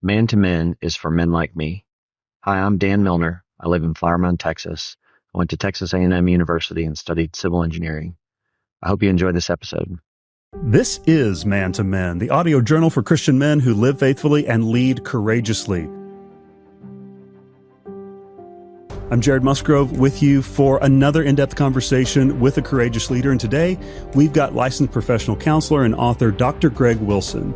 Man to Men is for men like me. Hi, I'm Dan Milner. I live in Flower Mound, Texas. I went to Texas A&M University and studied civil engineering. I hope you enjoy this episode. This is Man to Men, the audio journal for Christian men who live faithfully and lead courageously. I'm Jared Musgrove with you for another in-depth conversation with a courageous leader, and today we've got licensed professional counselor and author Dr. Greg Wilson.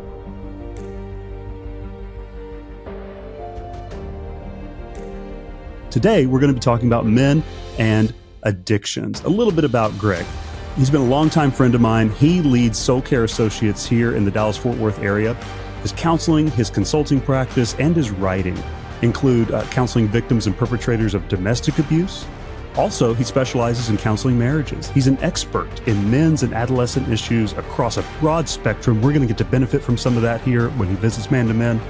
Today we're going to be talking about men and addictions, a little bit about Greg. He's been a longtime friend of mine. He leads Soul Care Associates here in the Dallas-Fort Worth area. His counseling, his consulting practice, and his writing include counseling victims and perpetrators of domestic abuse. Also, he specializes in counseling marriages. He's an expert in men's and adolescent issues across a broad spectrum. We're going to get to benefit from some of that here when he visits Man to Men.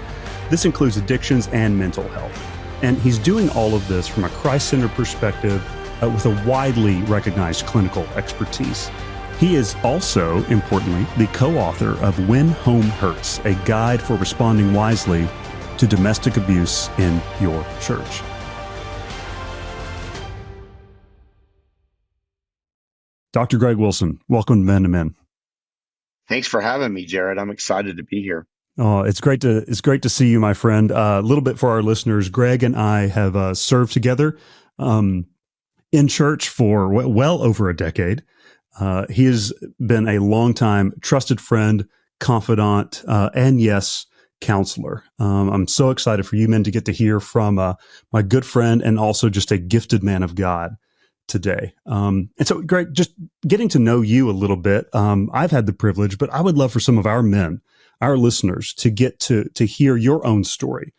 This includes addictions and mental health. And he's doing all of this from a Christ-centered perspective with a widely recognized clinical expertise. He is also, importantly, the co-author of When Home Hurts, a guide for responding wisely to domestic abuse in your church. Dr. Greg Wilson, welcome to Men to Men. Thanks for having me, Jared. I'm excited to be here. Oh, it's great to see you, my friend. A little bit for our listeners. Greg and I have served together in church for well over a decade. He has been a longtime trusted friend, confidant, and yes, counselor. I'm so excited for you men to get to hear from my good friend and also just a gifted man of God today. And so, Greg, just getting to know you a little bit, I've had the privilege, but I would love for some of our men, our listeners, to get to hear your own story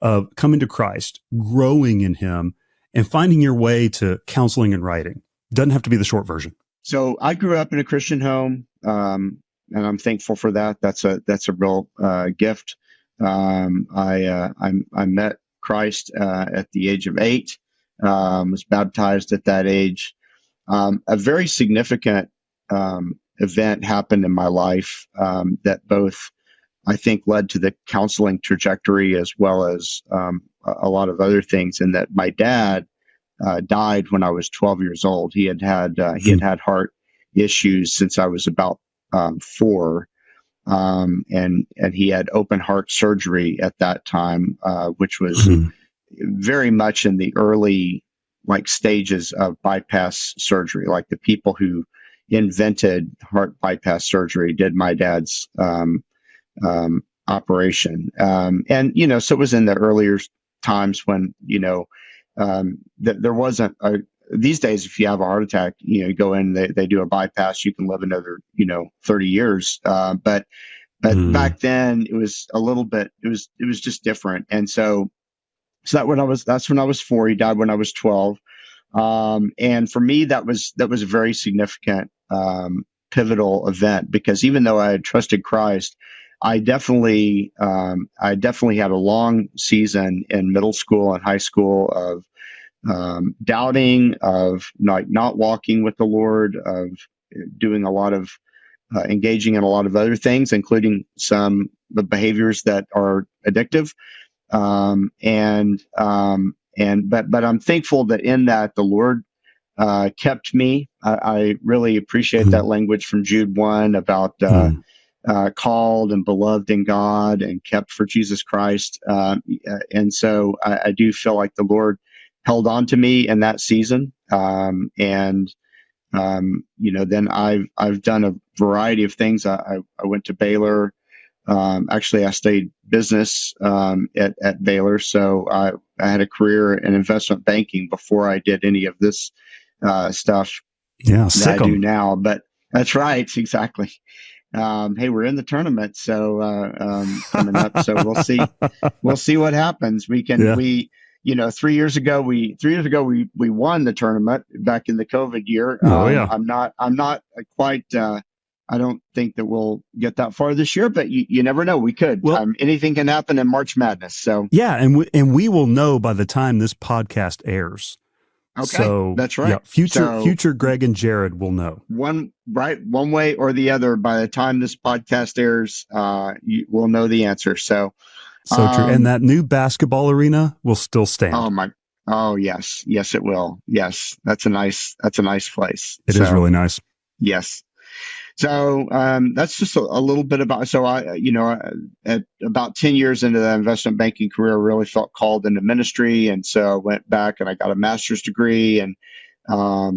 of coming to Christ, growing in Him, and finding your way to counseling and writing. Doesn't have to be the short version. So I grew up in a Christian home, and I'm thankful for that. That's a real gift. I met Christ at the age of 8. Was baptized at that age. A very significant event happened in my life that both, I think, led to the counseling trajectory as well as a lot of other things. And that my dad died when I was 12 years old. He had had heart issues since I was about 4. And he had open heart surgery at that time, which was very much in the early stages of bypass surgery. Like the people who invented heart bypass surgery did my dad's operation. And so it was in the earlier times when there wasn't these days, if you have a heart attack, you go in, they do a bypass, you can live another 30 years. But back then it was a little bit, it was just different. And so that's when I was 4. He died when I was 12. And for me, that was a very significant, pivotal event, because even though I had trusted Christ, I definitely had a long season in middle school and high school of doubting, of not walking with the Lord, of doing a lot of engaging in a lot of other things, including some the behaviors that are addictive. But I'm thankful that in that the Lord kept me. I really appreciate that language from Jude 1 about called and beloved in God and kept for Jesus Christ. And so I do feel like the Lord held on to me in that season. Then I've done a variety of things. I went to Baylor. Actually, I studied business at Baylor, so I had a career in investment banking before I did any of this stuff that I do now. But that's right, exactly. Hey, we're in the tournament, so coming up, so we'll see what happens. We 3 years ago we won the tournament back in the COVID year. I'm not quite. I don't think that we'll get that far this year, but you never know. We could. Well, anything can happen in March Madness. So yeah, and we will know by the time this podcast airs. Okay, so that's right. Yeah, future Greg and Jared will know one way or the other. By the time this podcast airs, we'll know the answer. So So true. And that new basketball arena will still stand. Oh, yes. Yes, it will. Yes. That's a nice place. It is really nice. Yes. So that's just a little bit about. So at about 10 years into the investment banking career, I really felt called into ministry, and so I went back and I got a master's degree, and I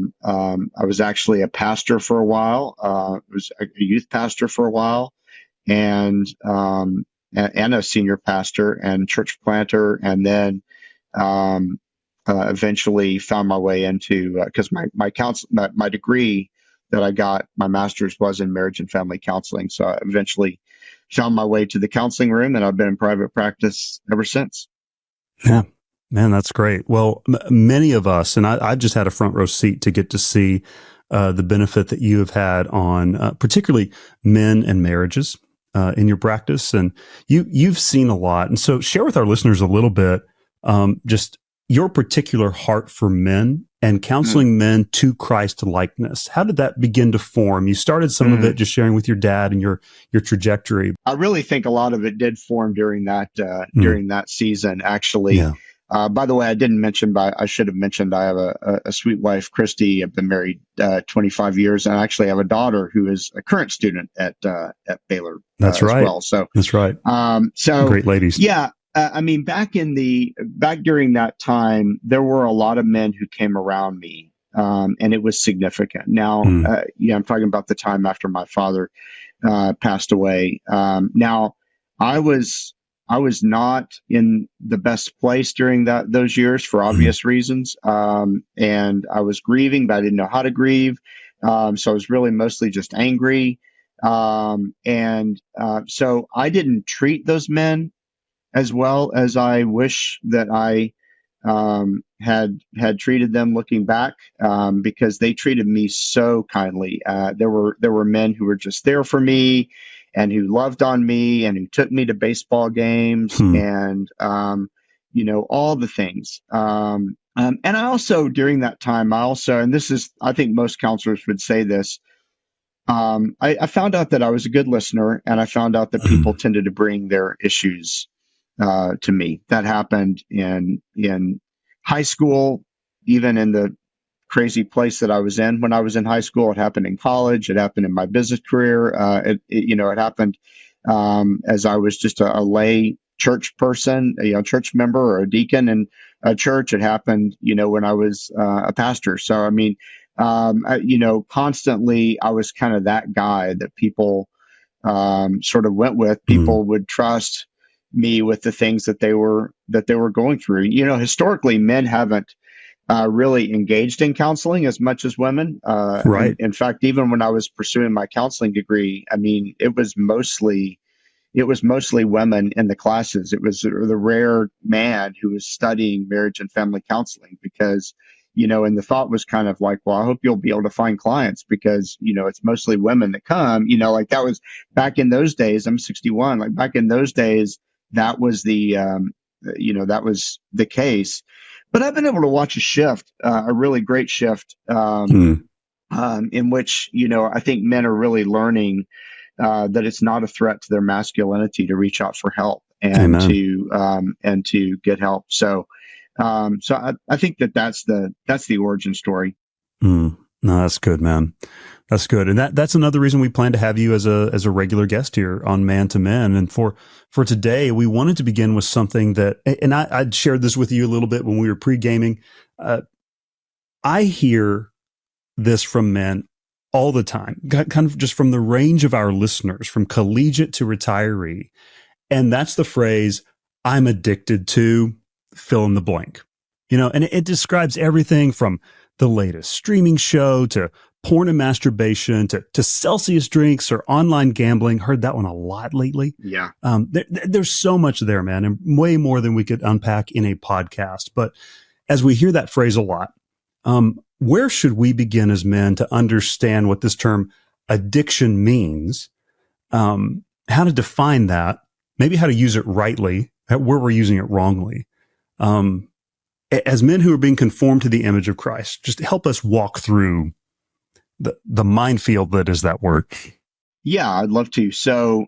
was actually a pastor for a while. I was a youth pastor for a while, and a senior pastor and church planter, and then eventually found my way into because my degree that I got, my master's, was in marriage and family counseling. So I eventually found my way to the counseling room, and I've been in private practice ever since. Yeah, man, that's great. Well, many of us, and I just had a front row seat to get to see the benefit that you have had on particularly men and marriages in your practice. And you've seen a lot. And so share with our listeners a little bit just your particular heart for men and counseling men to Christ likeness. How did that begin to form? You started some of it just sharing with your dad and your trajectory. I really think a lot of it did form during that season, actually. Yeah. By the way, I didn't mention, but I should have mentioned, I have a sweet wife, Christy. I've been married 25 years, and I actually have a daughter who is a current student at Baylor. That's right. As well. So that's right. So great ladies. Yeah. I mean, back during that time, there were a lot of men who came around me, and it was significant. Now, I'm talking about the time after my father passed away. Now, I was not in the best place during those years for obvious reasons, and I was grieving, but I didn't know how to grieve. So I was really mostly just angry, and so I didn't treat those men as well as I wish that I had treated them looking back, because they treated me so kindly. There were men who were just there for me and who loved on me and who took me to baseball games and all the things. And I also, during that time, and this is, I think most counselors would say this, I found out that I was a good listener, and I found out that people tended to bring their issues to me. That happened in high school, even in the crazy place that I was in when I was in high school. It happened in college. It happened in my business career. It happened as I was just a lay church person, church member or a deacon in a church. It happened, when I was a pastor. So, I mean, constantly I was kind of that guy that people sort of went with. People would trust me with the things that they were going through. Historically, men haven't really engaged in counseling as much as women. Right. In fact, even when I was pursuing my counseling degree, I mean, it was mostly women in the classes. It was the rare man who was studying marriage and family counseling because, and the thought was kind of like, well, I hope you'll be able to find clients because, it's mostly women that come, like that was back in those days. I'm 61. Like back in those days, that was that was the case. But I've been able to watch a shift, a really great shift, in which, I think men are really learning that it's not a threat to their masculinity to reach out for help and to get help. So, I think that's the origin story. No, that's good, man. That's good. And that's another reason we plan to have you as a regular guest here on Man to Men. And for today, we wanted to begin with something that, and I'd shared this with you a little bit when we were pre-gaming. I hear this from men all the time, kind of just from the range of our listeners, from collegiate to retiree. And that's the phrase, I'm addicted to fill in the blank. And it describes everything from the latest streaming show to porn and masturbation to Celsius drinks or online gambling. Heard that one a lot lately. Yeah. There's so much there, man, and way more than we could unpack in a podcast. But as we hear that phrase a lot, where should we begin as men to understand what this term addiction means, how to define that, maybe how to use it rightly, where we're using it wrongly? As men who are being conformed to the image of Christ, just help us walk through the minefield that is that word. Yeah, I'd love to. So,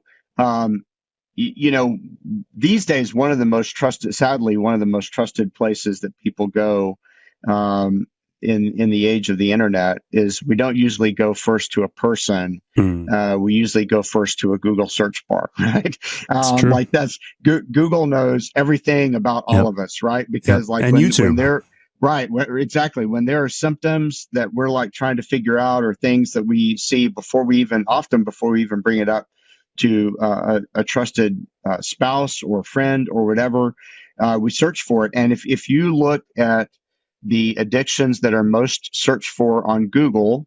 these days, sadly, one of the most trusted places that people go in the age of the internet is we don't usually go first to a person. We usually go first to a Google search bar, right? True. Google knows everything about all of us, right? Because and YouTube. when they're right, exactly. When there are symptoms that we're like trying to figure out, or things that we see before we even bring it up to a trusted spouse or friend or whatever, we search for it. And if you look at the addictions that are most searched for on Google,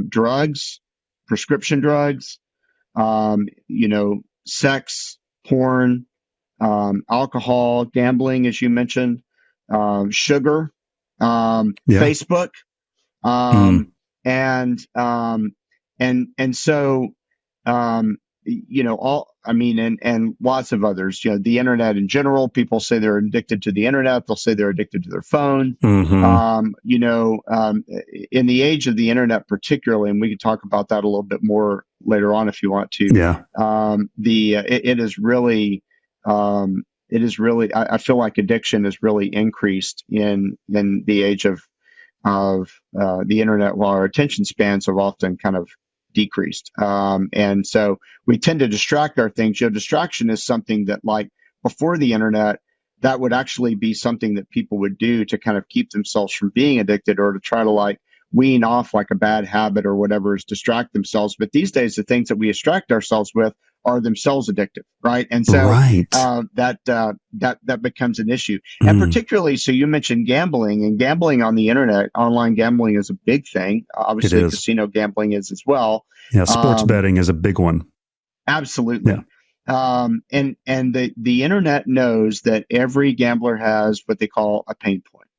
drugs, prescription drugs, sex, porn, alcohol, gambling, as you mentioned, sugar, Facebook, and so and lots of others. The internet in general. People say they're addicted to the internet. They'll say they're addicted to their phone. In the age of the internet, particularly, and we can talk about that a little bit more later on if you want to. It is really. I feel like addiction has really increased in the age of the internet, while our attention spans have often kind of decreased. And so we tend to distract our things. Distraction is something that, like, before the internet, that would actually be something that people would do to kind of keep themselves from being addicted, or to try to like wean off like a bad habit or whatever, is distract themselves. But these days, the things that we distract ourselves with are themselves addictive, right? And so that becomes an issue. And particularly, so you mentioned gambling, and gambling on the internet, online gambling is a big thing. Obviously, casino gambling is as well. Yeah, sports betting is a big one. Absolutely. Yeah. And the internet knows that every gambler has what they call a pain point.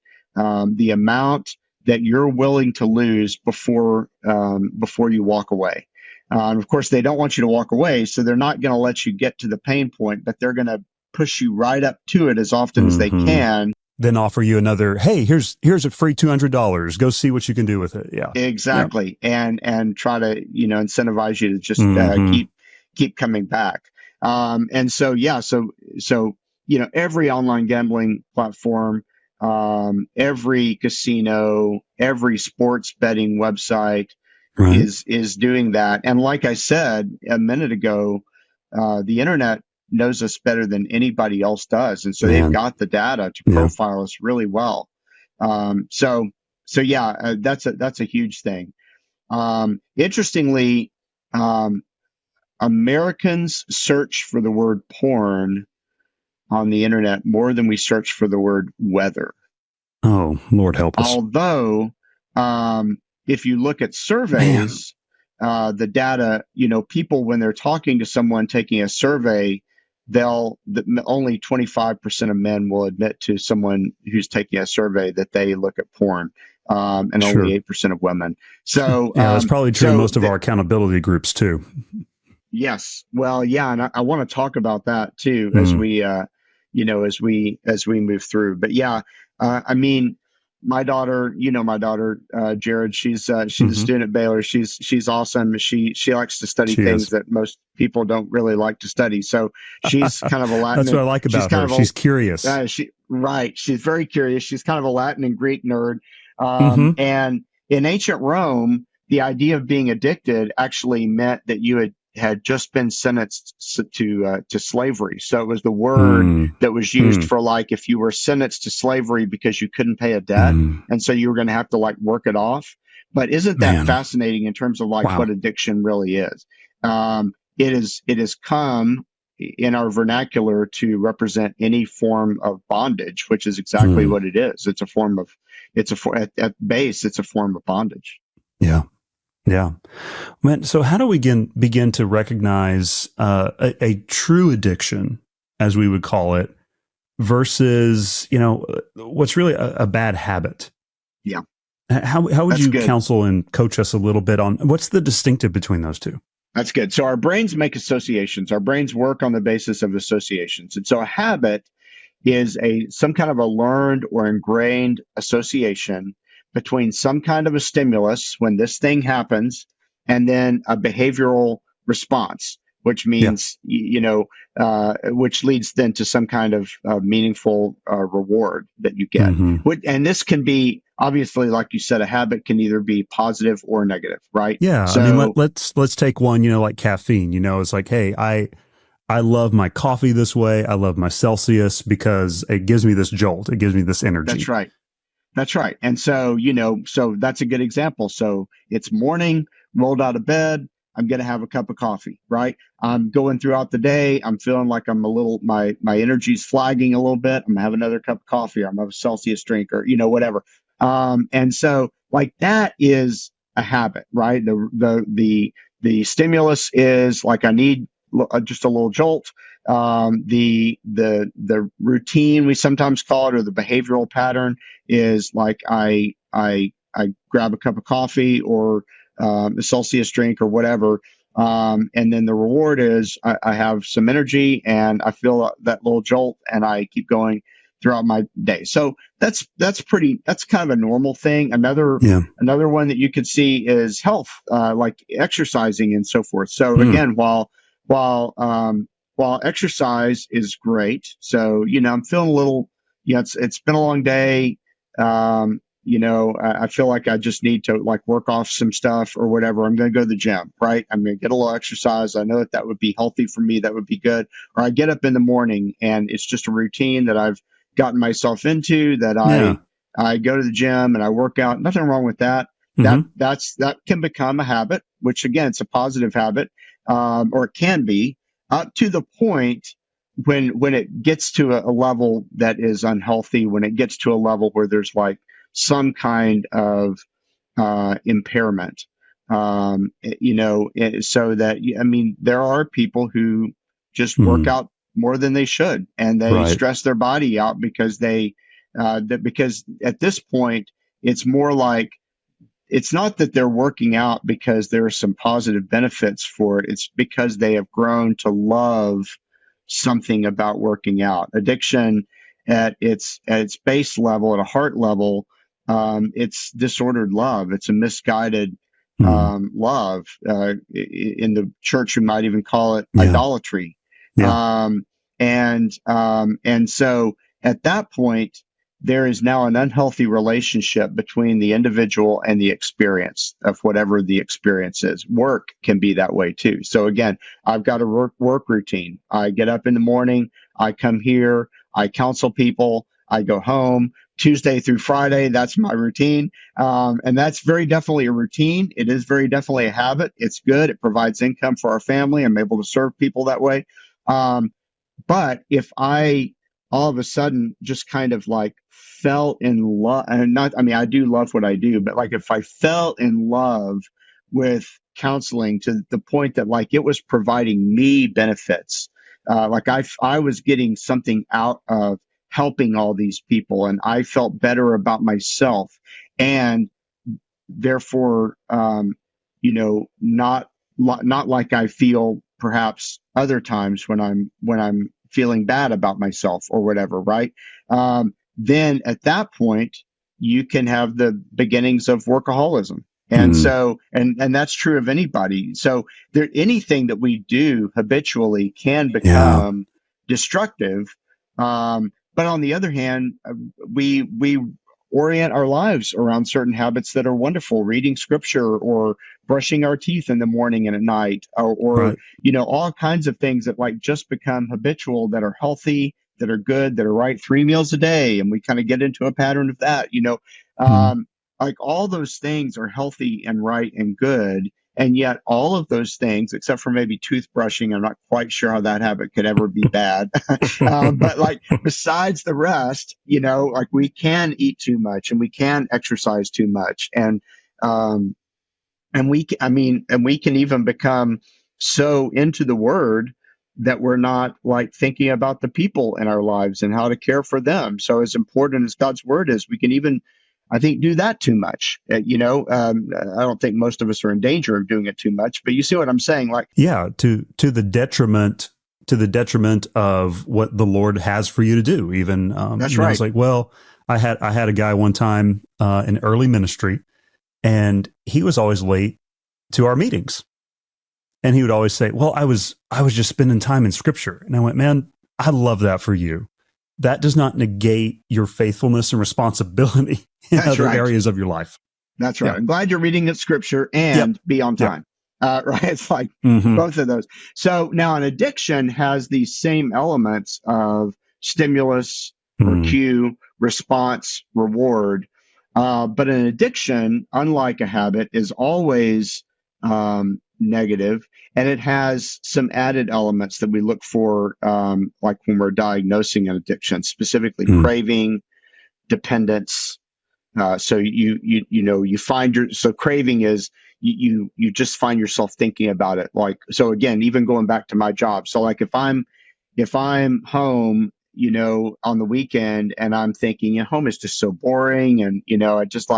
The amount that you're willing to lose before you walk away. Of course, they don't want you to walk away, so they're not going to let you get to the pain point, but they're going to push you right up to it as often as they can. Then offer you another, hey, here's a free $200. Go see what you can do with it. Yeah, exactly. Yeah. And try to incentivize you to just keep coming back. And so every online gambling platform, every casino, every sports betting website is doing that. And like I said a minute ago, the internet knows us better than anybody else does, and so they've got the data to profile us really well. That's a huge thing. Interestingly, Americans search for the word porn on the internet more than we search for the word weather. Oh, Lord help us. Although, if you look at surveys, the data, people, when they're talking to someone taking a survey, only 25% of men will admit to someone who's taking a survey that they look at porn, and only 8% of women. So that's probably true in most of our accountability groups too. Yes. Well, yeah, and I want to talk about that too as we move through. But yeah, my daughter, Jared, she's a student at Baylor. She's awesome. She likes to study things that most people don't really like to study. So she's kind of a Latin. That's what I like about her. She's curious. She's very curious. She's kind of a Latin and Greek nerd. And in ancient Rome, the idea of being addicted actually meant that you had just been sentenced to slavery. So it was the word that was used for, like, if you were sentenced to slavery because you couldn't pay a debt, and so you were going to have to like work it off. But isn't that fascinating in terms of like what addiction really is? It has come in our vernacular to represent any form of bondage, which is exactly what it is. It's a form of at base, it's a form of bondage. Yeah. Yeah. So how do we begin to recognize a true addiction, as we would call it, versus, what's really a bad habit? Yeah. How would you counsel and coach us a little bit on what's the distinctive between those two? That's good. So our brains make associations. Our brains work on the basis of associations. And so a habit is some kind of a learned or ingrained association between some kind of a stimulus when this thing happens, and then a behavioral response. which means, which leads then to some kind of meaningful reward that you get. And this can be, obviously, like you said, a habit can either be positive or negative, right? Yeah. So, I mean, let's take one, like caffeine, it's like, hey, I love my coffee this way. I love my Celsius because it gives me this jolt. It gives me this energy. That's right. That's right. And so, so that's a good example. So it's morning, rolled out of bed. I'm going to have a cup of coffee, right? I'm going throughout the day. I'm feeling like I'm my energy's flagging a little bit. I'm going to have another cup of coffee. I'm going to have a Celsius drink or, whatever. And so like that is a habit, right? The stimulus is like, I need just a little jolt. The routine, we sometimes call it, or the behavioral pattern, is like I grab a cup of coffee or a Celsius drink or whatever, and then the reward is I have some energy and I feel that little jolt and I keep going throughout my day. So that's kind of a normal thing. Another one that you could see is health, like exercising and so forth. So again, while exercise is great, so I'm feeling a little, it's been a long day. I feel like I just need to like work off some stuff or whatever. I'm going to go to the gym, right? I'm going to get a little exercise. I know that would be healthy for me. That would be good. Or I get up in the morning and it's just a routine that I've gotten myself into, that I go to the gym and I work out. Nothing wrong with that. That can become a habit, which again, it's a positive habit, or it can be, up to the point when it gets to a level that is unhealthy, when it gets to a level where there's like some kind of impairment, so that, I mean, there are people who just work out more than they should, and they stress their body out because because at this point, it's more like, it's not that they're working out because there are some positive benefits for it. It's because they have grown to love something about working out. Addiction at its base level, at a heart level, it's disordered love. It's a misguided love. In the church, we might even call it idolatry. And so at that point, there is now an unhealthy relationship between the individual and the experience of whatever the experience is. Work can be that way too. So again, I've got a work routine. I get up in the morning, I come here, I counsel people, I go home. Tuesday through Friday, that's my routine. And that's very definitely a routine. It is very definitely a habit. It's good. It provides income for our family. I'm able to serve people that way. But if I all of a sudden just kind of like fell in love, and I do love what I do, but like if I fell in love with counseling to the point that like it was providing me benefits, like I was getting something out of helping all these people, and I felt better about myself, and therefore, not like I feel perhaps other times when I'm feeling bad about myself or whatever, right? Then at that point, you can have the beginnings of workaholism. And so, and that's true of anybody. So anything that we do habitually can become destructive. But on the other hand, we orient our lives around certain habits that are wonderful, reading scripture or brushing our teeth in the morning and at night, or all kinds of things that like just become habitual, that are healthy, that are good, that are right, 3 meals a day. And we kind of get into a pattern of that, like all those things are healthy and right and good. And yet all of those things, except for maybe toothbrushing, I'm not quite sure how that habit could ever be bad. But like besides the rest, like we can eat too much and we can exercise too much. And we can even become so into the word that we're not like thinking about the people in our lives and how to care for them. So as important as God's word is, we can even, I think, do that too much. I don't think most of us are in danger of doing it too much, but you see what I'm saying? Like, to the detriment of what the Lord has for you to do. Even that's right. I was like, well, I had a guy one time in early ministry, and he was always late to our meetings. And he would always say, well, I was just spending time in scripture. And I went, man, I love that for you. That does not negate your faithfulness and responsibility in That's other right. areas of your life. That's right. Yeah. I'm glad you're reading the scripture and be on time. Right. It's like both of those. So now an addiction has these same elements of stimulus or cue, response, reward. But an addiction, unlike a habit, is always negative, and it has some added elements that we look for, like when we're diagnosing an addiction, specifically craving, dependence. So you find so craving is you just find yourself thinking about it. Like, so again, even going back to my job. So like if I'm home, on the weekend and I'm thinking, home is just so boring. And, I just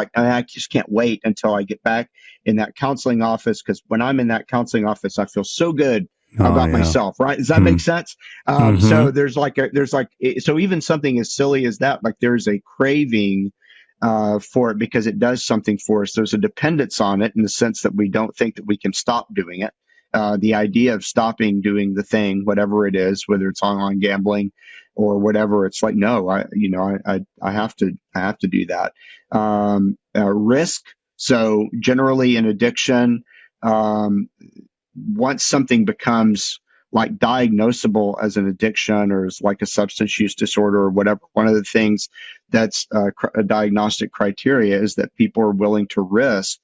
can't wait until I get back in that counseling office. Cause when I'm in that counseling office, I feel so good about myself. Right. Does that make sense? So so even something as silly as that, like there's a craving for it because it does something for us. There's a dependence on it in the sense that we don't think that we can stop doing it. The idea of stopping doing the thing, whatever it is, whether it's online gambling or whatever, it's like, no, I have to do that. Risk. So generally in addiction, once something becomes like diagnosable as an addiction or as like a substance use disorder or whatever, one of the things that's a diagnostic criteria is that people are willing to risk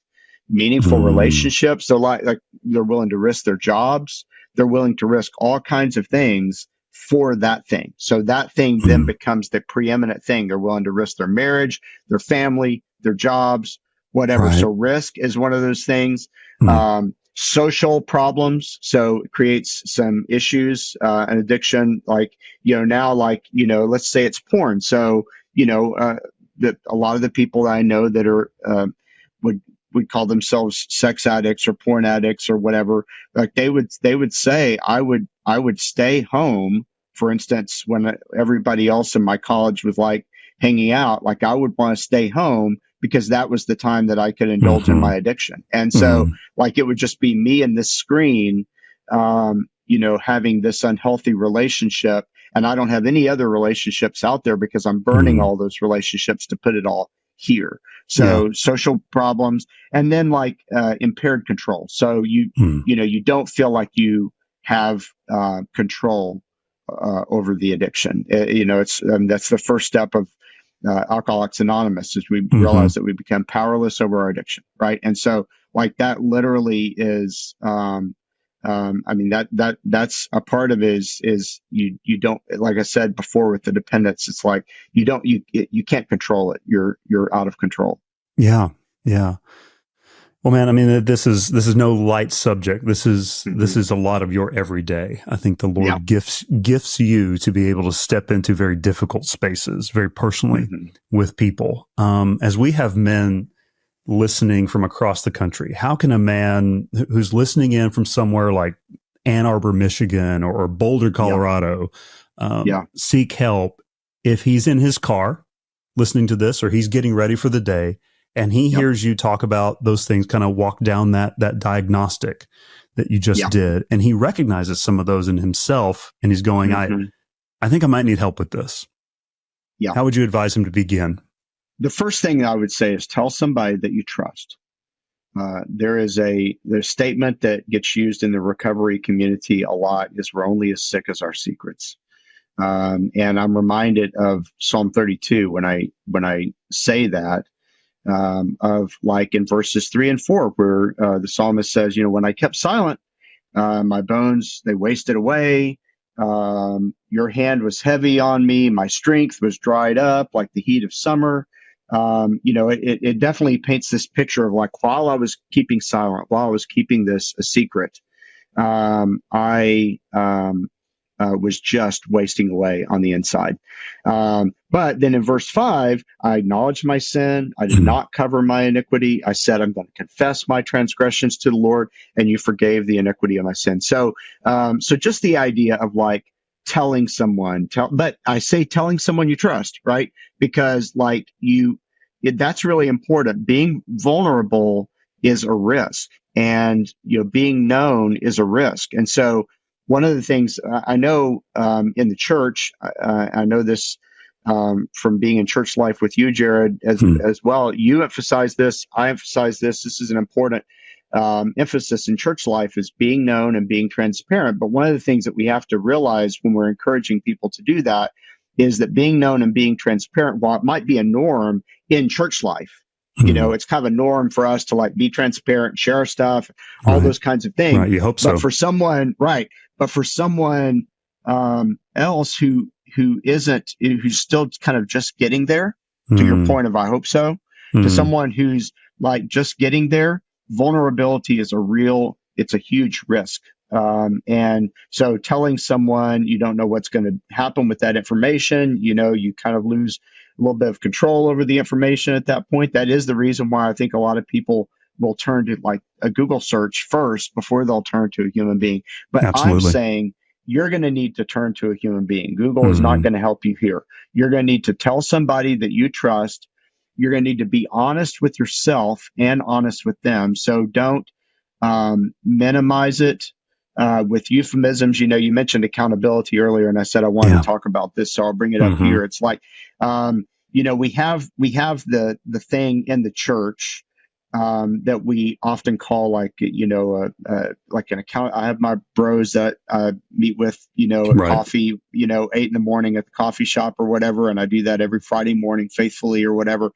meaningful relationships. So like they're willing to risk their jobs. They're willing to risk all kinds of things for that thing. So that thing then becomes the preeminent thing. They're willing to risk their marriage, their family, their jobs, whatever. Right. So risk is one of those things. Social problems. So it creates some issues, an addiction, like, now, like, let's say it's porn. So, that a lot of the people that I know that are, would call themselves sex addicts or porn addicts or whatever, like they would say, I would stay home. For instance, when everybody else in my college was like hanging out, like I would want to stay home because that was the time that I could indulge in my addiction. And so like, it would just be me and this screen, having this unhealthy relationship. And I don't have any other relationships out there because I'm burning all those relationships to put it all here. So social problems, and then like impaired control. So you don't feel like you have control over the addiction. It's that's the first step of Alcoholics Anonymous, is we realize that we become powerless over our addiction, right? And so like that literally is that's a part of it is you don't, like I said before with the dependence, it's like you can't control it. You're out of control. Yeah. Yeah. Well, man, I mean, this is no light subject. This is a lot of your everyday. I think the Lord gifts you to be able to step into very difficult spaces, very personally with people. As we have men listening from across the country, how can a man who's listening in from somewhere like Ann Arbor, Michigan, or Boulder, Colorado, seek help if he's in his car listening to this, or he's getting ready for the day, and he hears you talk about those things, kind of walk down that diagnostic that you just did, and he recognizes some of those in himself, and he's going, I think I might need help with this. Yeah. How would you advise him to begin? The first thing I would say is tell somebody that you trust. There's a statement that gets used in the recovery community a lot, is we're only as sick as our secrets. And I'm reminded of Psalm 32 when I say that, of like in verses 3 and 4, where the psalmist says, when I kept silent, my bones, they wasted away. Your hand was heavy on me. My strength was dried up like the heat of summer. It definitely paints this picture of like, while I was keeping silent, while I was keeping this a secret, I was just wasting away on the inside. But then in verse 5, I acknowledged my sin. I did not cover my iniquity. I said, I'm going to confess my transgressions to the Lord, and you forgave the iniquity of my sin. So just the idea of like telling someone, but I say telling someone you trust, right? Because like that's really important. Being vulnerable is a risk. and being known is a risk. And so one of the things I know in the church, I know this from being in church life with you, Jared, as well. You emphasize this. I emphasize this. This is an important emphasis in church life, is being known and being transparent. But one of the things that we have to realize when we're encouraging people to do that is that being known and being transparent, while it might be a norm in church life, it's kind of a norm for us to like be transparent, share our stuff, all those kinds of things. Right, you hope so. But for someone, else who's still kind of just getting there, to your point of I hope so, to someone who's like just getting there, vulnerability is it's a huge risk. And so telling someone you don't know what's going to happen with that information, you kind of lose a little bit of control over the information at that point. That is the reason why I think a lot of people will turn to like a Google search first before they'll turn to a human being. But Absolutely. I'm saying you're going to need to turn to a human being. Google is not going to help you here. You're going to need to tell somebody that you trust. You're going to need to be honest with yourself and honest with them. So don't minimize it with euphemisms. You mentioned accountability earlier, and I said I wanted to talk about this, so I'll bring it up here. It's like, we have the thing in the church that we often call like like an account. I have my bros that I meet with at coffee 8 a.m. at the coffee shop or whatever, and I do that every Friday morning faithfully or whatever,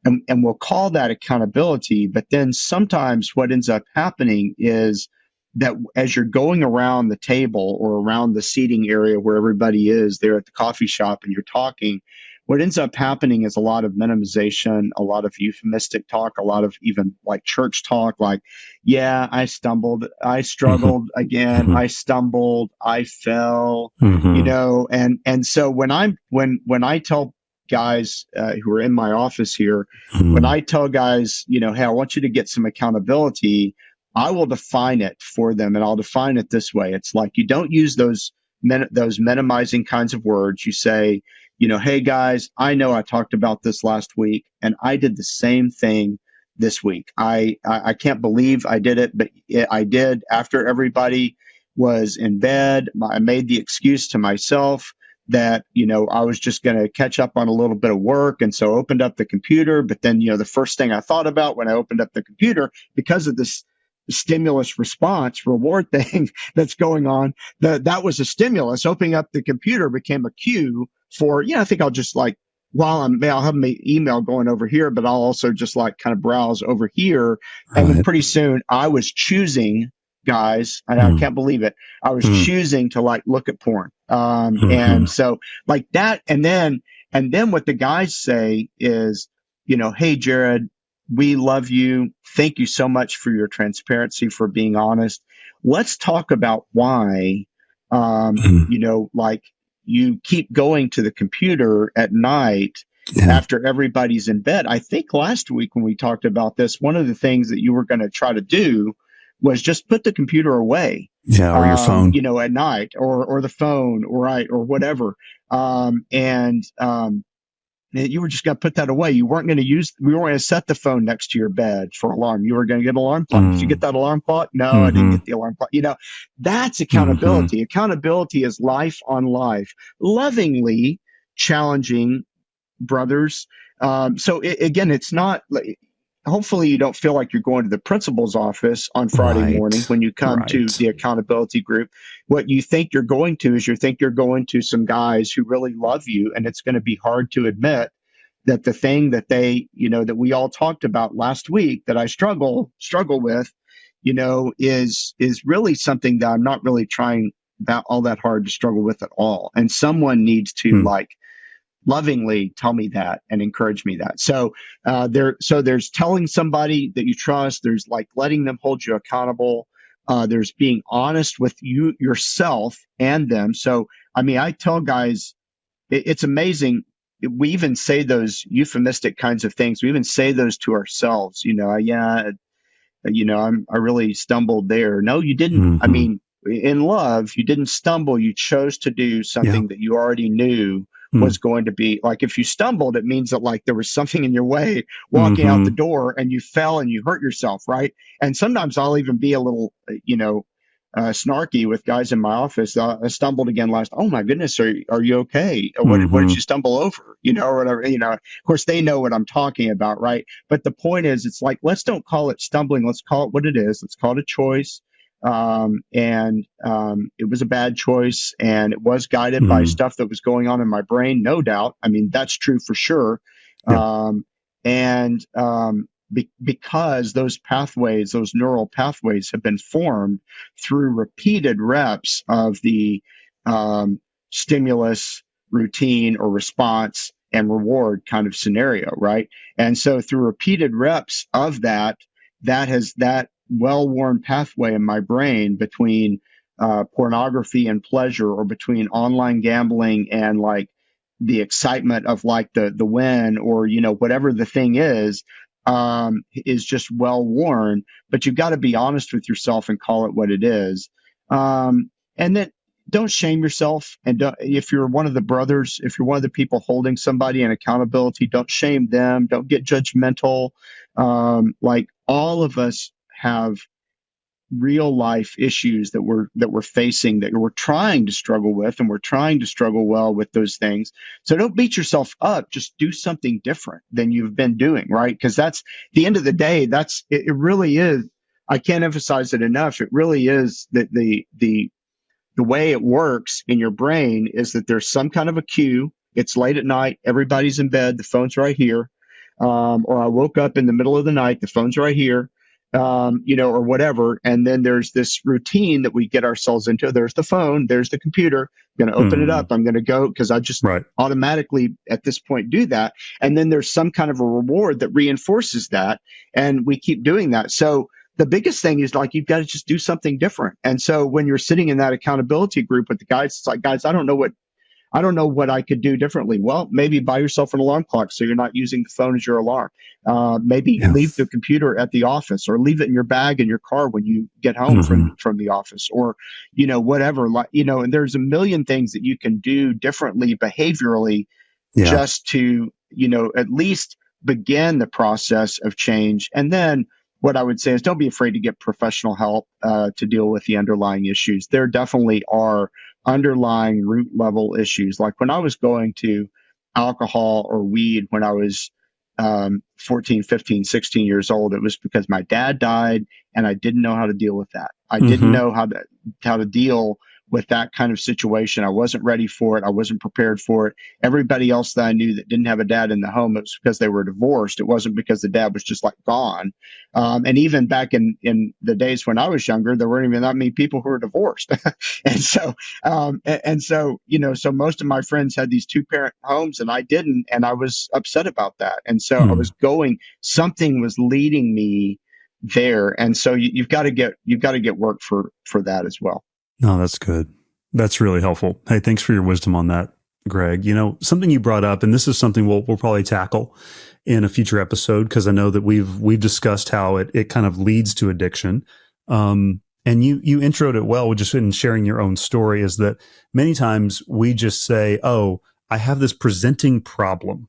and we'll call that accountability. But then sometimes what ends up happening is that as you're going around the table or around the seating area where everybody is there at the coffee shop and you're talking, what ends up happening is a lot of minimization, a lot of euphemistic talk, a lot of even like church talk, like, yeah, I stumbled, I struggled again, I stumbled, I fell, and so when I tell guys who are in my office here, when I tell guys, hey, I want you to get some accountability, I will define it for them, and I'll define it this way. It's like you don't use those minimizing kinds of words. You say, hey guys, I know I talked about this last week, and I did the same thing this week. I can't believe I did it, but I did after everybody was in bed. I made the excuse to myself that, I was just going to catch up on a little bit of work. And so opened up the computer. But then, the first thing I thought about when I opened up the computer, because of this stimulus response reward thing that's going on, that was a stimulus. Opening up the computer became a cue for, I think I'll just like, I'll have my email going over here, but I'll also just like kind of browse over here. And then pretty soon I was choosing, guys, and I can't believe it, I was choosing to like look at porn. And so like that, and then what the guys say is, hey, Jared, we love you. Thank you so much for your transparency, for being honest. Let's talk about why, like you keep going to the computer at night after everybody's in bed. I think last week when we talked about this, one of the things that you were going to try to do was just put the computer away. Yeah, or your phone. At night, or the phone, or whatever. You were just going to put that away. We weren't going to set the phone next to your bed for alarm. You were going to get an alarm clock. Did you get that alarm clock? No, I didn't get the alarm clock. That's accountability. Accountability is life on life, lovingly challenging brothers. Again, it's not like, hopefully you don't feel like you're going to the principal's office on Friday morning when you come to the accountability group. What you think you're going to is you're going to some guys who really love you, and it's going to be hard to admit that the thing that they, that we all talked about last week that I struggle with, is really something that I'm not really trying that all that hard to struggle with at all. And someone needs to like lovingly tell me that and encourage me that. So there's telling somebody that you trust. There's like letting them hold you accountable. There's being honest with yourself and them. So, I tell guys, it's amazing. We even say those euphemistic kinds of things. We even say those to ourselves, I really stumbled there. No, you didn't. In love, you didn't stumble. You chose to do something that you already knew was going to be like, if you stumbled, it means that like there was something in your way walking out the Mm-hmm. door and you fell and you hurt yourself, right? And sometimes I'll even be a little, snarky with guys in my office. I stumbled again last. Oh my goodness, are you okay? What did Mm-hmm. you stumble over? Or whatever. Of course they know what I'm talking about, right? But the point is, it's like, let's don't call it stumbling. Let's call it what it is. Let's call it a choice. It was a bad choice, and it was guided by Mm-hmm. stuff that was going on in my brain, no doubt. I mean, that's true for sure. Yeah. And because those pathways, those neural pathways, have been formed through repeated reps of the stimulus, routine, or response and reward kind of scenario, right? And so through repeated reps of that well-worn pathway in my brain between pornography and pleasure, or between online gambling and like the excitement of like the win, or whatever the thing is just well worn. But you've got to be honest with yourself and call it what it is. And then don't shame yourself. And if you're one of the brothers, if you're one of the people holding somebody in accountability, don't shame them. Don't get judgmental. Like all of us have real life issues that we're facing, that we're trying to struggle with, and we're trying to struggle well with those things. So don't beat yourself up. Just do something different than you've been doing, right? Because that's the end of the day. It really is. I can't emphasize it enough. It really is that the way it works in your brain is that there's some kind of a cue. It's late at night. Everybody's in bed. The phone's right here. Or I woke up in the middle of the night. The phone's right here. Or whatever. And then there's this routine that we get ourselves into. There's the phone. There's the computer. I'm going to open it up. I'm going to go because I just automatically at this point do that. And then there's some kind of a reward that reinforces that. And we keep doing that. So the biggest thing is like, you've got to just do something different. And so when you're sitting in that accountability group with the guys, it's like, guys, I don't know what I could do differently. Well, maybe buy yourself an alarm clock so you're not using the phone as your alarm. Maybe leave the computer at the office, or leave it in your bag in your car when you get home from the office, or, whatever, and there's a million things that you can do differently behaviorally just to, at least begin the process of change. And then what I would say is, don't be afraid to get professional help to deal with the underlying issues. There definitely are underlying root level issues. Like when I was going to alcohol or weed when I was 14, 15, 16 years old, it was because my dad died and I didn't know how to deal with that. I didn't know how to deal with that kind of situation. I wasn't ready for it. I wasn't prepared for it. Everybody else that I knew that didn't have a dad in the home, it was because they were divorced. It wasn't because the dad was just like gone. And even back in the days when I was younger, there weren't even that many people who were divorced. And so, so most of my friends had these 2-parent homes and I didn't, and I was upset about that. And so I was something was leading me there. And so you've got to get work for that as well. No, that's good. That's really helpful. Hey, thanks for your wisdom on that, Greg. Something you brought up, and this is something we'll probably tackle in a future episode, because I know that we've discussed how it kind of leads to addiction. And you introed it well, just in sharing your own story, is that many times we just say, oh, I have this presenting problem.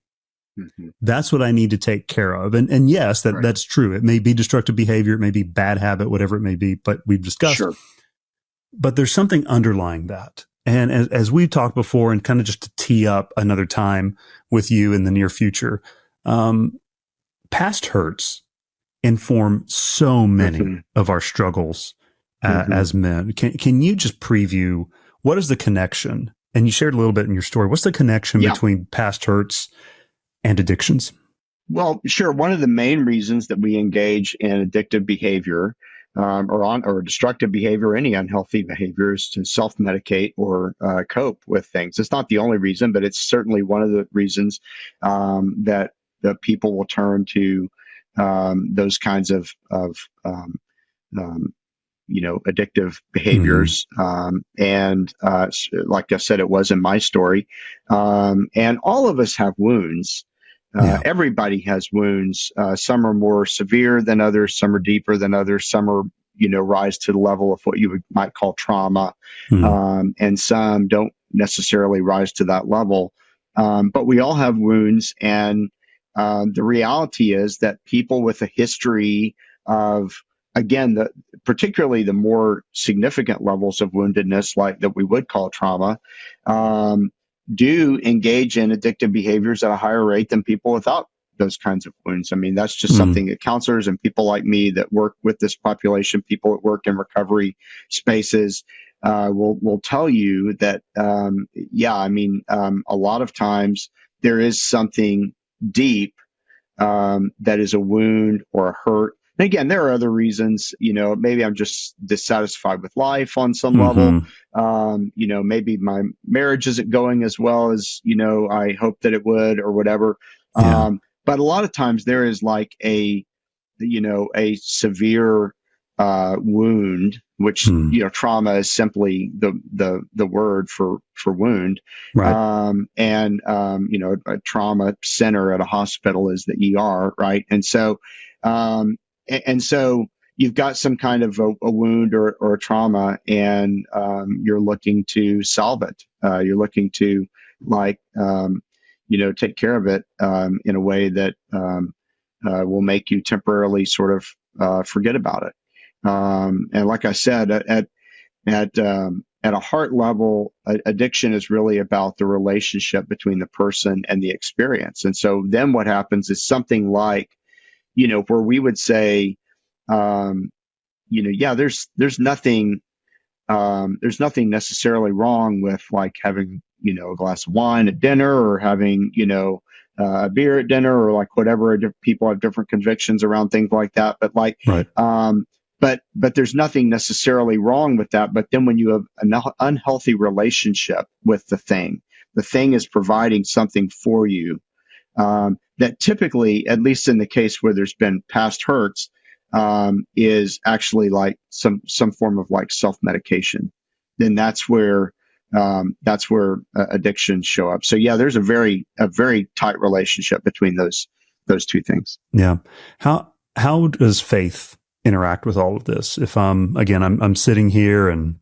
That's what I need to take care of. And yes, that's true. It may be destructive behavior. It may be bad habit, whatever it may be, but we've discussed. Sure. But there's something underlying that. And as we've talked before, and kind of just to tee up another time with you in the near future, past hurts inform so many of our struggles as men. Can you just preview what is the connection? And you shared a little bit in your story. What's the connection between past hurts and addictions? Well, sure. One of the main reasons that we engage in addictive behavior or destructive behavior, any unhealthy behavior, is to self-medicate or cope with things. It's not the only reason, but it's certainly one of the reasons that the people will turn to those kinds of addictive behaviors. And like I said, it was in my story. And all of us have wounds. Everybody has wounds. Some are more severe than others. Some are deeper than others. Some are, rise to the level of what you might call trauma. And some don't necessarily rise to that level. But we all have wounds, and the reality is that people with a history of, again, particularly the more significant levels of woundedness, like that we would call trauma, um, do engage in addictive behaviors at a higher rate than people without those kinds of wounds. I mean, that's just something that counselors and people like me that work with this population, people that work in recovery spaces, will tell you that, yeah, I mean, a lot of times there is something deep that is a wound or a hurt. And again, there are other reasons. Maybe I'm just dissatisfied with life on some level. Maybe my marriage isn't going as well as I hoped that it would, or whatever. Yeah. But a lot of times there is like a severe wound, which trauma is simply the word for wound. Right. A trauma center at a hospital is the ER, right? And so you've got some kind of a wound or a trauma, and you're looking to solve it. You're looking to take care of it in a way that will make you temporarily sort of forget about it. And like I said, at a heart level, addiction is really about the relationship between the person and the experience. And so then what happens is something like, where we would say, yeah, there's nothing necessarily wrong with like having, a glass of wine at dinner, or having, a beer at dinner, or like whatever. People have different convictions around things like that. But like, right. But there's nothing necessarily wrong with that. But then when you have an unhealthy relationship with the thing is providing something for you, that typically, at least in the case where there's been past hurts, is actually like some form of like self-medication. Then that's where addictions show up. So yeah, there's a very tight relationship between those two things. Yeah. How does faith interact with all of this? If I'm sitting here and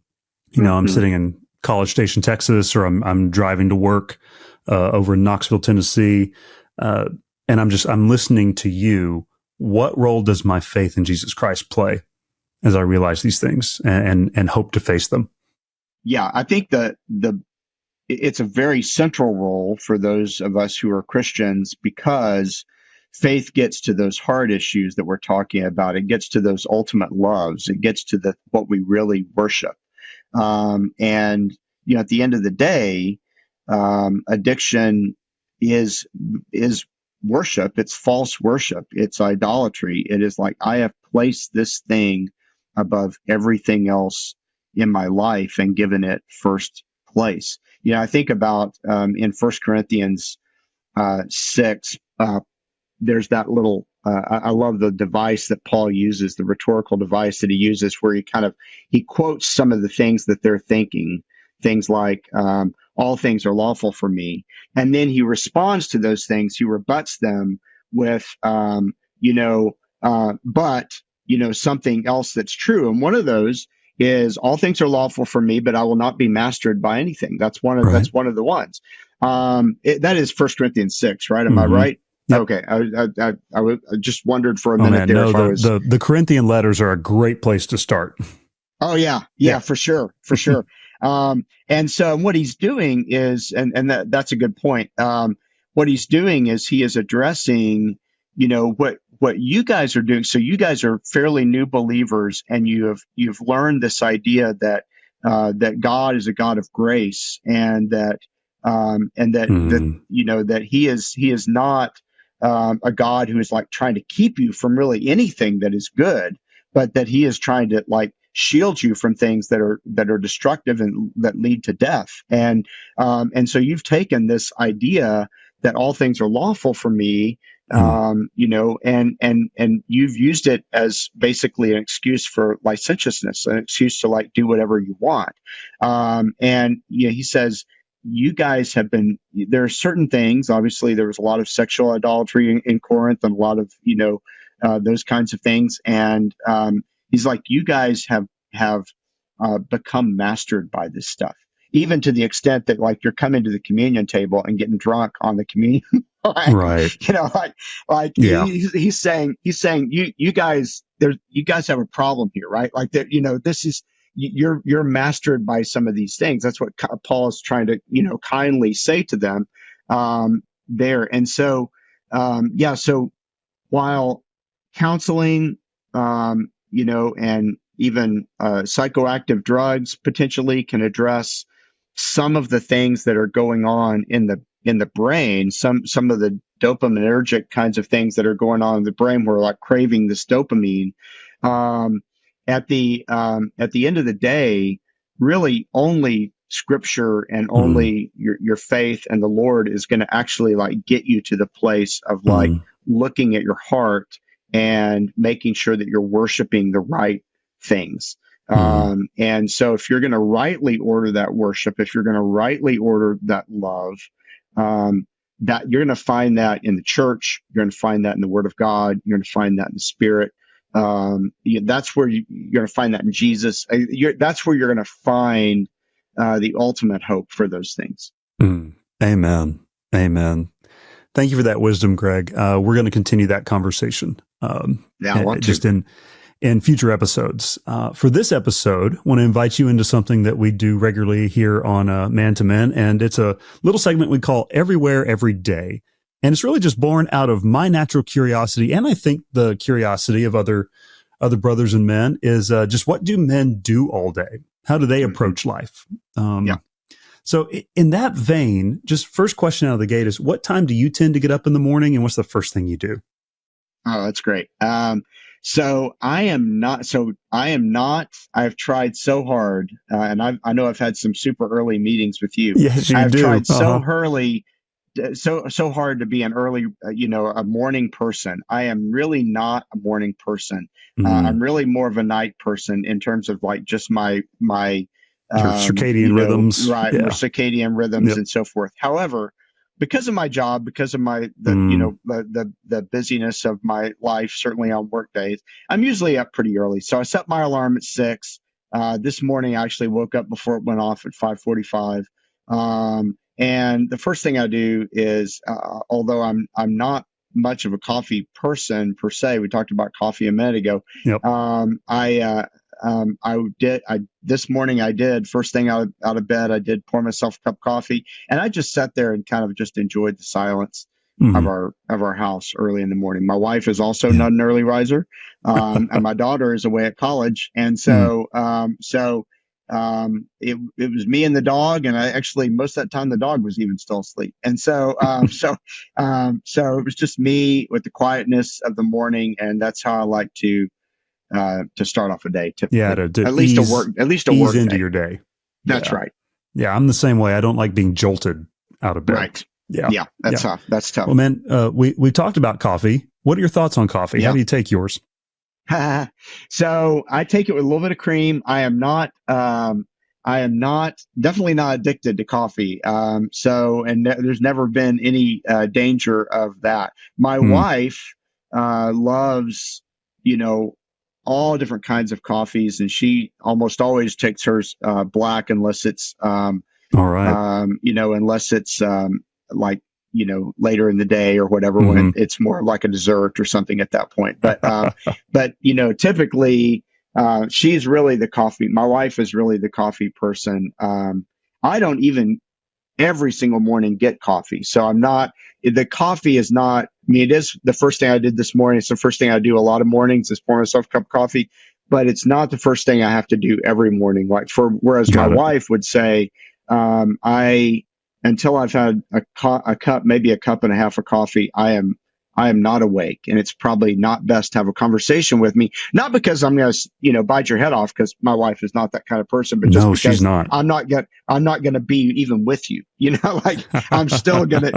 I'm sitting in College Station, Texas, or I'm driving to work over in Knoxville, Tennessee, and I'm listening to you. What role does my faith in Jesus Christ play as I realize these things and hope to face them? Yeah, I think it's a very central role for those of us who are Christians, because faith gets to those hard issues that we're talking about. It gets to those ultimate loves. It gets to what we really worship. And at the end of the day, addiction is worship. It's false worship. It's idolatry. It is like, I have placed this thing above everything else in my life and given it first place. I think about in 1 Corinthians 6, there's that little, I love the device that Paul uses, the rhetorical device that he uses, where he quotes some of the things that they're thinking, things like, all things are lawful for me. And then he responds to those things. He rebuts them with, but, something else that's true. And one of those is, all things are lawful for me, but I will not be mastered by anything. That's one of the ones. That is 1 Corinthians 6, right? Am I right? Yep. Okay. I just wondered for a minute there. No, the Corinthian letters are a great place to start. Oh yeah, for sure. And so what he's doing is, and that's a good point. What he's doing is he is addressing, what you guys are doing. So you guys are fairly new believers, and you've learned this idea that God is a God of grace, and that that he is not a God who is like trying to keep you from really anything that is good, but that he is trying to like shield you from things that are destructive and that lead to death. And so you've taken this idea that all things are lawful for me, and you've used it as basically an excuse for licentiousness, an excuse to like do whatever you want. He says, you guys have been, there are certain things, obviously there was a lot of sexual idolatry in Corinth, and a lot of, those kinds of things. And he's like, you guys have become mastered by this stuff. even to the extent that like you're coming to the communion table and getting drunk on the communion. Right. Yeah. He's saying you guys have a problem here, right? Like that, this is you're mastered by some of these things. That's what Paul is trying to kindly say to them there. And so so while counseling, and even psychoactive drugs potentially can address some of the things that are going on in the brain, some of the dopaminergic kinds of things that are going on in the brain. We're like craving this dopamine. At the end of the day, really only Scripture and only your faith and the Lord is going to actually like get you to the place of like looking at your heart and making sure that you're worshiping the right things. And so if you're going to rightly order that worship, if you're going to rightly order that love, that you're going to find that in the church, you're going to find that in the Word of God, you're going to find that in the Spirit. That's where you're going to find that in Jesus. That's where you're going to find the ultimate hope for those things. Amen. Amen. Thank you for that wisdom, Greg. We're going to continue that conversation. I want just to. in future episodes. For this episode, I want to invite you into something that we do regularly here on Man to Men, and it's a little segment we call Everywhere, Every Day. And it's really just born out of my natural curiosity, and I think the curiosity of other brothers and men is just what do men do all day? How do they approach life? So in that vein, just first question out of the gate is, what time do you tend to get up in the morning, and what's the first thing you do? Oh, that's great. So I am not. I've tried so hard, and I know I've had some super early meetings with you. Yes, you I've do. tried so early, so hard to be an early, a morning person. I am really not a morning person. I'm really more of a night person in terms of like just my circadian rhythms, right? Yeah. Circadian rhythms and so forth. However, because of my job, because of the busyness of my life, certainly on work days, I'm usually up pretty early. So I set my alarm at 6. This morning, I actually woke up before it went off at 5:45. And the first thing I do is, although I'm not much of a coffee person per se, we talked about coffee a minute ago. Yep. This morning I did, first thing out of bed, I did pour myself a cup of coffee, and I just sat there and kind of just enjoyed the silence of our house early in the morning. My wife is also not an early riser, and my daughter is away at college, and so it was me and the dog, and I actually most of that time the dog was even still asleep, and so it was just me with the quietness of the morning, and that's how I like to start off a day. At least a work into day. your day. That's right. Yeah, I'm the same way. I don't like being jolted out of bed. Right. Yeah. That's tough. That's tough. Well, man, we talked about coffee. What are your thoughts on coffee? Yeah. How do you take yours? So I take it with a little bit of cream. I am definitely not addicted to coffee. There's never been any danger of that. My wife loves, all different kinds of coffees, and she almost always takes hers black unless it's all right. Unless it's later in the day or whatever, when it's more like a dessert or something at that point. But typically she's really the coffee. My wife is really the coffee person. I don't even every single morning get coffee. So the coffee is not, it is the first thing I did this morning. It's the first thing I do a lot of mornings is pour myself a cup of coffee, but it's not the first thing I have to do every morning. Whereas my wife would say, until I've had a cup, maybe a cup and a half of coffee, I am not awake, and it's probably not best to have a conversation with me. Not because I'm going to, bite your head off, because my wife is not that kind of person, but just because she's not. I'm not going to be even with you. I'm still going to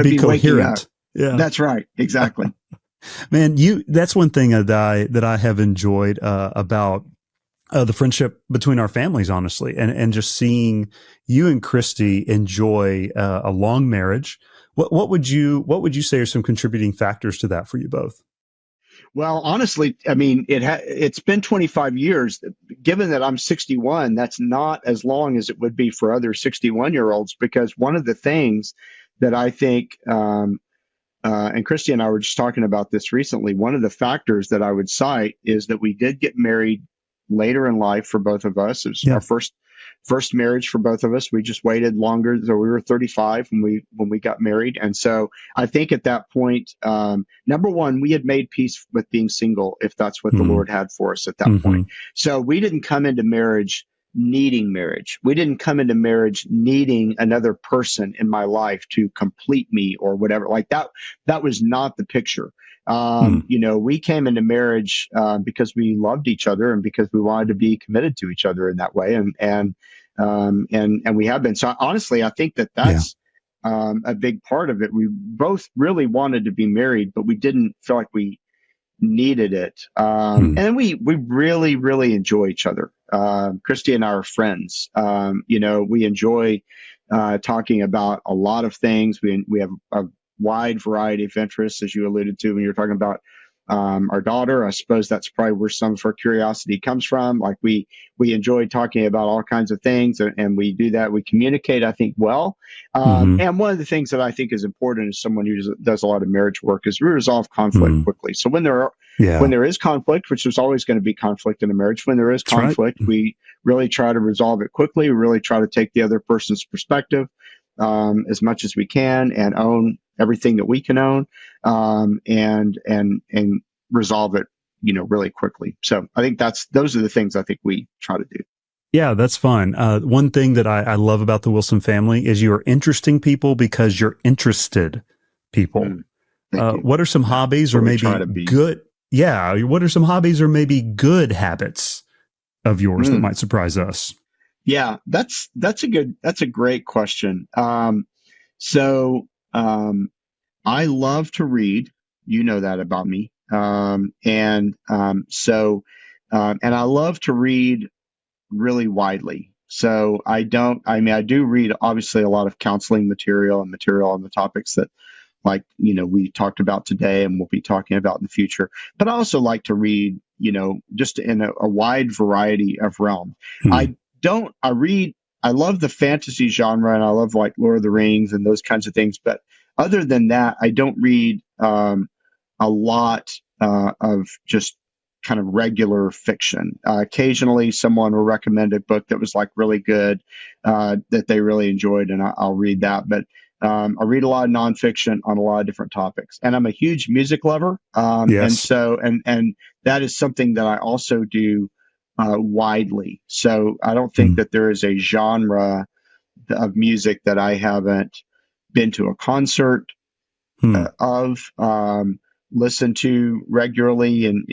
be coherent. Waking up. Yeah, that's right. Exactly. Man, that's one thing that I have enjoyed about the friendship between our families, honestly, and just seeing you and Christy enjoy a long marriage. What would you say are some contributing factors to that for you both? Well, honestly, I mean, it's been 25 years. Given that I'm 61, that's not as long as it would be for other 61-year-olds, because one of the things that I think, and Christy and I were just talking about this recently, one of the factors that I would cite is that we did get married later in life for both of us. It was Yeah. our first marriage for both of us. We just waited longer. So we were 35 when we got married. And so I think at that point, number one, we had made peace with being single, if that's what the Mm-hmm. Lord had for us at that Mm-hmm. point. So we didn't come into marriage needing marriage. We didn't come into marriage needing another person in my life to complete me or whatever. Like that was not the picture. We came into marriage because we loved each other and because we wanted to be committed to each other in that way, and we have been. So honestly, I think that's a big part of it. We both really wanted to be married, but we didn't feel like we needed it. And then we really, really enjoy each other. Christy and I are friends. We enjoy talking about a lot of things. We have a wide variety of interests, as you alluded to when you were talking about our daughter. I suppose that's probably where some of our curiosity comes from. Like we enjoy talking about all kinds of things, and we do that. We communicate, I think, well. And one of the things that I think is important as someone who does a lot of marriage work is we resolve conflict quickly. So when there is conflict, which there's always going to be conflict in a marriage, when there is conflict, we really try to resolve it quickly. We really try to take the other person's perspective as much as we can and own everything that we can own, and resolve it, really quickly. So I think those are the things I think we try to do. Yeah, that's fun. One thing that I love about the Wilson family is you're interesting people because you're interested people. What are some hobbies or maybe good? Yeah. What are some hobbies or maybe good habits of yours that might surprise us? Yeah, that's a great question. So I love to read. You know that about me. And I love to read really widely. So I do read obviously a lot of counseling material and material on the topics that, like, we talked about today and we'll be talking about in the future. But I also like to read, just in a wide variety of realms. I love the fantasy genre and I love like Lord of the Rings and those kinds of things. But other than that, I don't read a lot of just kind of regular fiction. Occasionally someone will recommend a book that was like really good, that they really enjoyed, and I'll read that. But I read a lot of nonfiction on a lot of different topics, and I'm a huge music lover. And so, and that is something that I also do widely. So I don't think that there is a genre of music that I haven't been to a concert of, listened to regularly on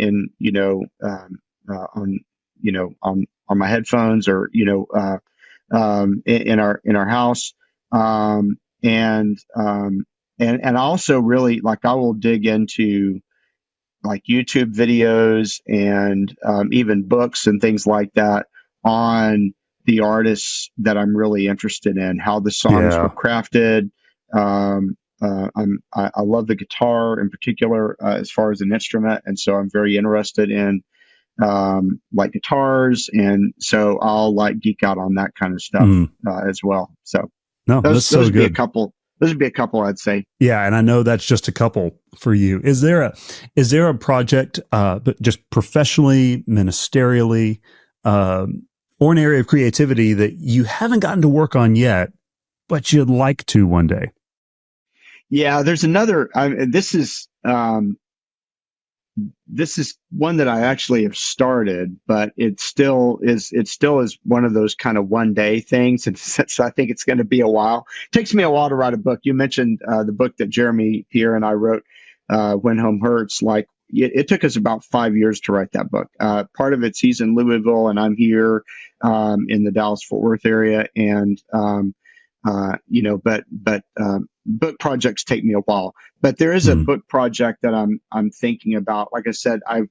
my headphones or in our house, and also really, like, I will dig into like YouTube videos and even books and things like that on the artists that I'm really interested in, how the songs were crafted. I love the guitar in particular as far as an instrument, and so I'm very interested in like guitars, and so I'll like geek out on that kind of stuff as well. So those would be a couple. Those would be a couple, I'd say. Yeah, and I know that's just a couple for you. Is there a project, but just professionally, ministerially, or an area of creativity that you haven't gotten to work on yet, but you'd like to one day? Yeah, there's another. This is one that I actually have started, but it still is one of those kind of one day things. And so I think it's going to be a while. It takes me a while to write a book. You mentioned the book that Jeremy Pierre and I wrote, When Home Hurts. Like it took us about 5 years to write that book. Part of it's he's in Louisville and I'm here in the Dallas-Fort Worth area. And, book projects take me a while, but there is a book project that I'm thinking about. Like I said, I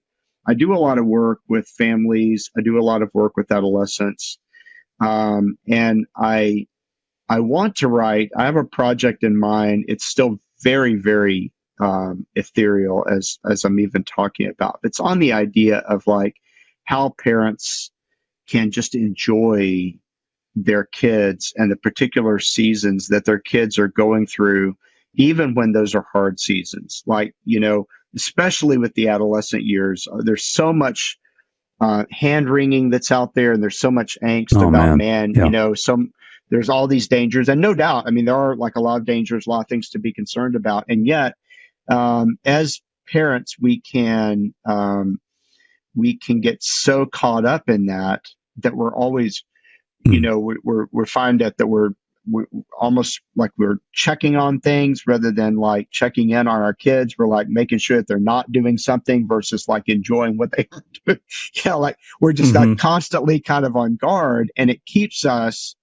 do a lot of work with families. I do a lot of work with adolescents. And I want to write, I have a project in mind. It's still very, very ethereal as I'm even talking about. It's on the idea of like how parents can just enjoy their kids and the particular seasons that their kids are going through, even when those are hard seasons. Like, especially with the adolescent years, there's so much hand wringing that's out there, and there's so much angst Oh, about man. Yeah. there's all these dangers, and no doubt, I mean, there are like a lot of dangers, a lot of things to be concerned about, and yet, as parents, we can get so caught up in that we're always, we're find that we're almost like we're checking on things rather than like checking in on our kids. We're like making sure that they're not doing something versus like enjoying what they are doing. Like we're just like constantly kind of on guard, and it keeps us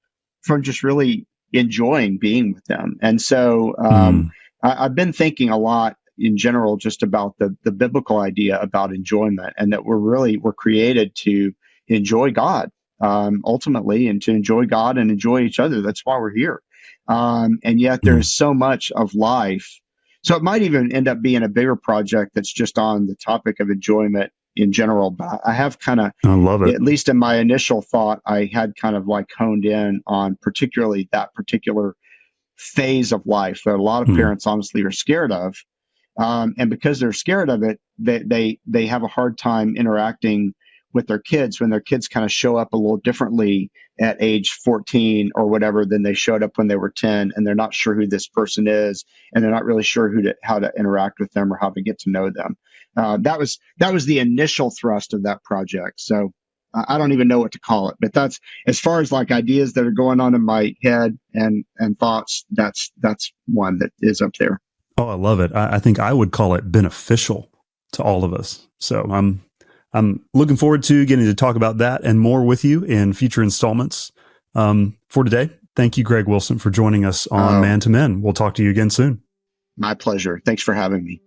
from just really enjoying being with them. And so I've been thinking a lot in general just about the biblical idea about enjoyment, and that we're created to enjoy God ultimately, and to enjoy God and enjoy each other. That's why we're here. And yet there's so much of life. So it might even end up being a bigger project that's just on the topic of enjoyment in general. But I have kind of, I love it. at least in my initial thought, I had kind of like honed in on particularly that particular phase of life that a lot of parents honestly are scared of. And because they're scared of it, they have a hard time interacting with their kids when their kids kind of show up a little differently at age 14 or whatever than they showed up when they were 10, and they're not sure who this person is, and they're not really sure how to interact with them or how to get to know them. That was the initial thrust of that project. So I don't even know what to call it, but that's as far as like ideas that are going on in my head and thoughts. That's one that is up there. Oh, I love it. I think I would call it beneficial to all of us. So I'm looking forward to getting to talk about that and more with you in future installments. For today, thank you, Greg Wilson, for joining us on Man to Men. We'll talk to you again soon. My pleasure. Thanks for having me.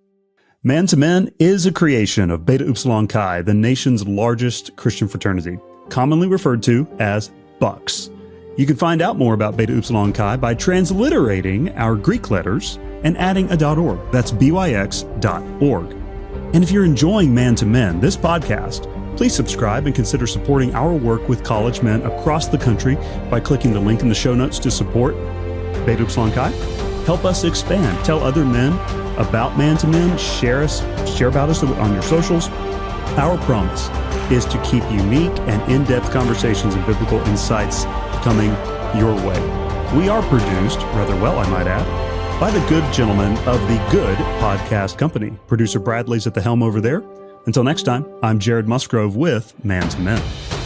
Man to Men is a creation of Beta Upsilon Chi, the nation's largest Christian fraternity, commonly referred to as Bucks. You can find out more about Beta Upsilon Chi by transliterating our Greek letters and adding a .org. That's byx.org. And if you're enjoying Man to Men, this podcast, please subscribe and consider supporting our work with college men across the country by clicking the link in the show notes to support Beta Upsilon Chi. Help us expand. Tell other men about Man to Men. Share about us on your socials. Our promise is to keep unique and in-depth conversations and biblical insights coming your way. We are produced, rather well, I might add, by the good gentlemen of the Good Podcast Company. Producer Bradley's at the helm over there. Until next time, I'm Jared Musgrove with Man to Men.